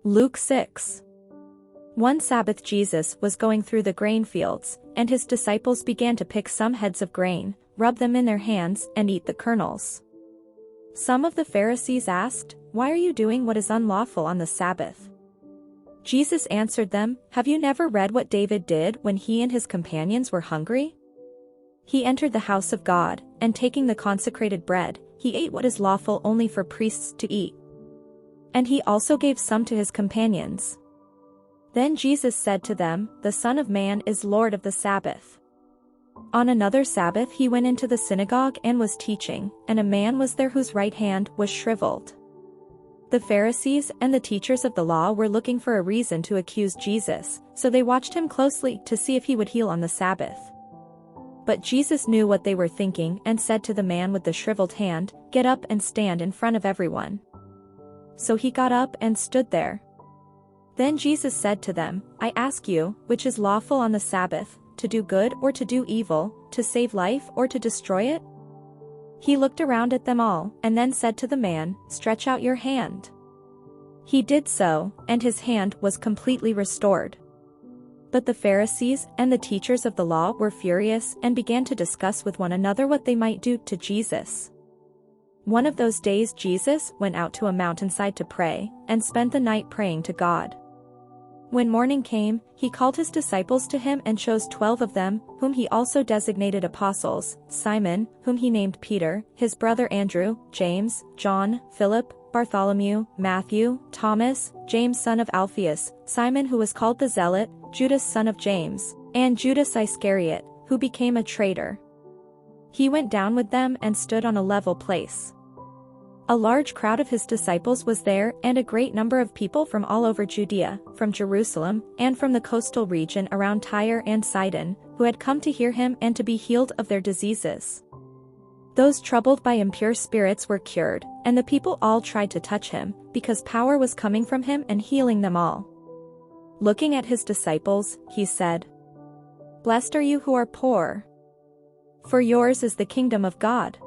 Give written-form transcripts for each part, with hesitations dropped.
Luke 6. One Sabbath Jesus was going through the grain fields, and his disciples began to pick some heads of grain, rub them in their hands, and eat the kernels. Some of the Pharisees asked, "Why are you doing what is unlawful on the Sabbath?" Jesus answered them, "Have you never read what David did when he and his companions were hungry? He entered the house of God, and taking the consecrated bread, he ate what is lawful only for priests to eat. And he also gave some to his companions." Then Jesus said to them, "The Son of Man is Lord of the Sabbath." On another Sabbath he went into the synagogue and was teaching, and a man was there whose right hand was shriveled. The Pharisees and the teachers of the law were looking for a reason to accuse Jesus, so they watched him closely to see if he would heal on the Sabbath. But Jesus knew what they were thinking and said to the man with the shriveled hand, "Get up and stand in front of everyone." So he got up and stood there. Then Jesus said to them, "I ask you, which is lawful on the Sabbath, to do good or to do evil, to save life or to destroy it?" He looked around at them all, and then said to the man, "Stretch out your hand." He did so, and his hand was completely restored. But the Pharisees and the teachers of the law were furious and began to discuss with one another what they might do to Jesus. One of those days Jesus went out to a mountainside to pray, and spent the night praying to God. When morning came, he called his disciples to him and chose 12 of them, whom he also designated apostles: Simon, whom he named Peter, his brother Andrew, James, John, Philip, Bartholomew, Matthew, Thomas, James son of Alphaeus, Simon who was called the Zealot, Judas son of James, and Judas Iscariot, who became a traitor. He went down with them and stood on a level place. A large crowd of his disciples was there, and a great number of people from all over Judea, from Jerusalem, and from the coastal region around Tyre and Sidon, who had come to hear him and to be healed of their diseases. Those troubled by impure spirits were cured, and the people all tried to touch him, because power was coming from him and healing them all. Looking at his disciples, he said, "Blessed are you who are poor, for yours is the kingdom of God.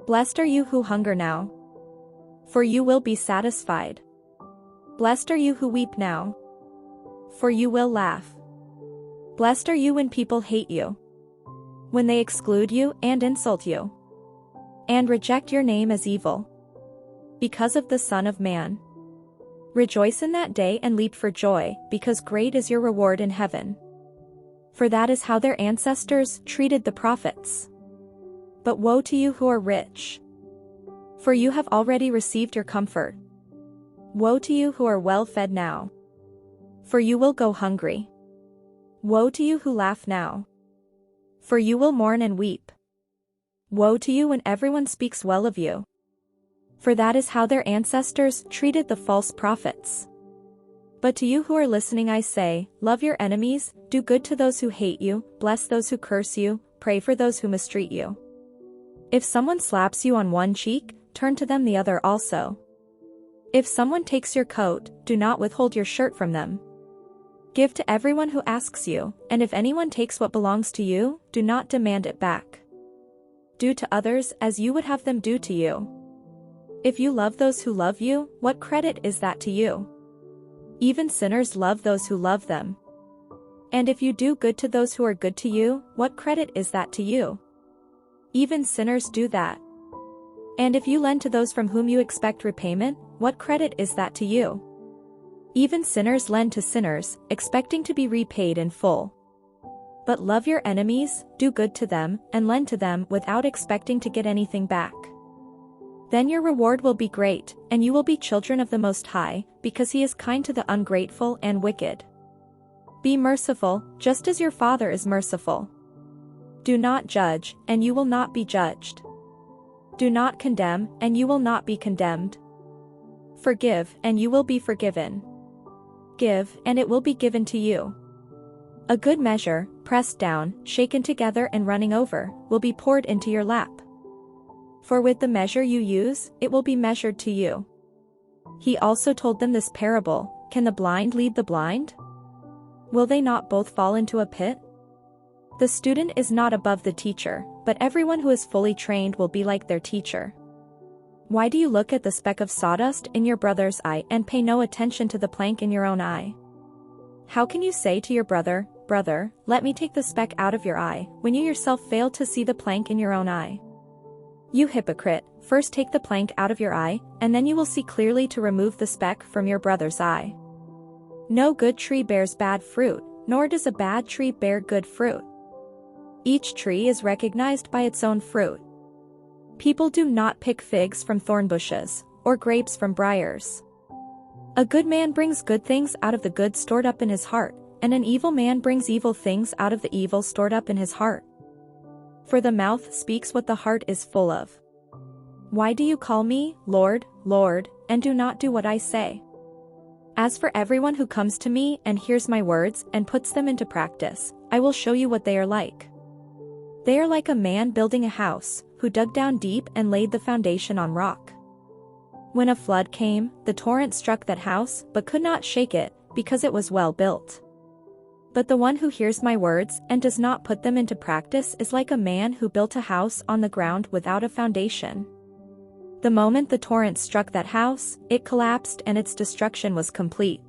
Blessed are you who hunger now, for you will be satisfied. Blessed are you who weep now, for you will laugh. Blessed are you when people hate you, when they exclude you and insult you, and reject your name as evil, because of the Son of Man. Rejoice in that day and leap for joy, because great is your reward in heaven. For that is how their ancestors treated the prophets. But woe to you who are rich, for you have already received your comfort. Woe to you who are well fed now, for you will go hungry. Woe to you who laugh now, for you will mourn and weep. Woe to you when everyone speaks well of you, for that is how their ancestors treated the false prophets. But to you who are listening I say, love your enemies, do good to those who hate you, bless those who curse you, pray for those who mistreat you. If someone slaps you on one cheek, turn to them the other also. If someone takes your coat, do not withhold your shirt from them. Give to everyone who asks you, and if anyone takes what belongs to you, do not demand it back. Do to others as you would have them do to you. If you love those who love you, what credit is that to you? Even sinners love those who love them. And if you do good to those who are good to you, what credit is that to you? Even sinners do that. And if you lend to those from whom you expect repayment, what credit is that to you? Even sinners lend to sinners, expecting to be repaid in full. But love your enemies, do good to them, and lend to them without expecting to get anything back. Then your reward will be great, and you will be children of the Most High, because he is kind to the ungrateful and wicked. Be merciful, just as your Father is merciful. Do not judge, and you will not be judged. Do not condemn, and you will not be condemned. Forgive, and you will be forgiven. Give, and it will be given to you. A good measure, pressed down, shaken together and running over, will be poured into your lap. For with the measure you use, it will be measured to you. He also told them this parable: Can the blind lead the blind? Will they not both fall into a pit? The student is not above the teacher, but everyone who is fully trained will be like their teacher. Why do you look at the speck of sawdust in your brother's eye and pay no attention to the plank in your own eye? How can you say to your brother, "Brother, let me take the speck out of your eye," when you yourself fail to see the plank in your own eye? You hypocrite, first take the plank out of your eye, and then you will see clearly to remove the speck from your brother's eye. No good tree bears bad fruit, nor does a bad tree bear good fruit. Each tree is recognized by its own fruit. People do not pick figs from thorn bushes, or grapes from briars. A good man brings good things out of the good stored up in his heart, and an evil man brings evil things out of the evil stored up in his heart. For the mouth speaks what the heart is full of. Why do you call me, Lord, Lord, and do not do what I say? As for everyone who comes to me and hears my words and puts them into practice, I will show you what they are like. They are like a man building a house, who dug down deep and laid the foundation on rock. When a flood came, the torrent struck that house but could not shake it, because it was well built. But the one who hears my words and does not put them into practice is like a man who built a house on the ground without a foundation. The moment the torrent struck that house, it collapsed and its destruction was complete.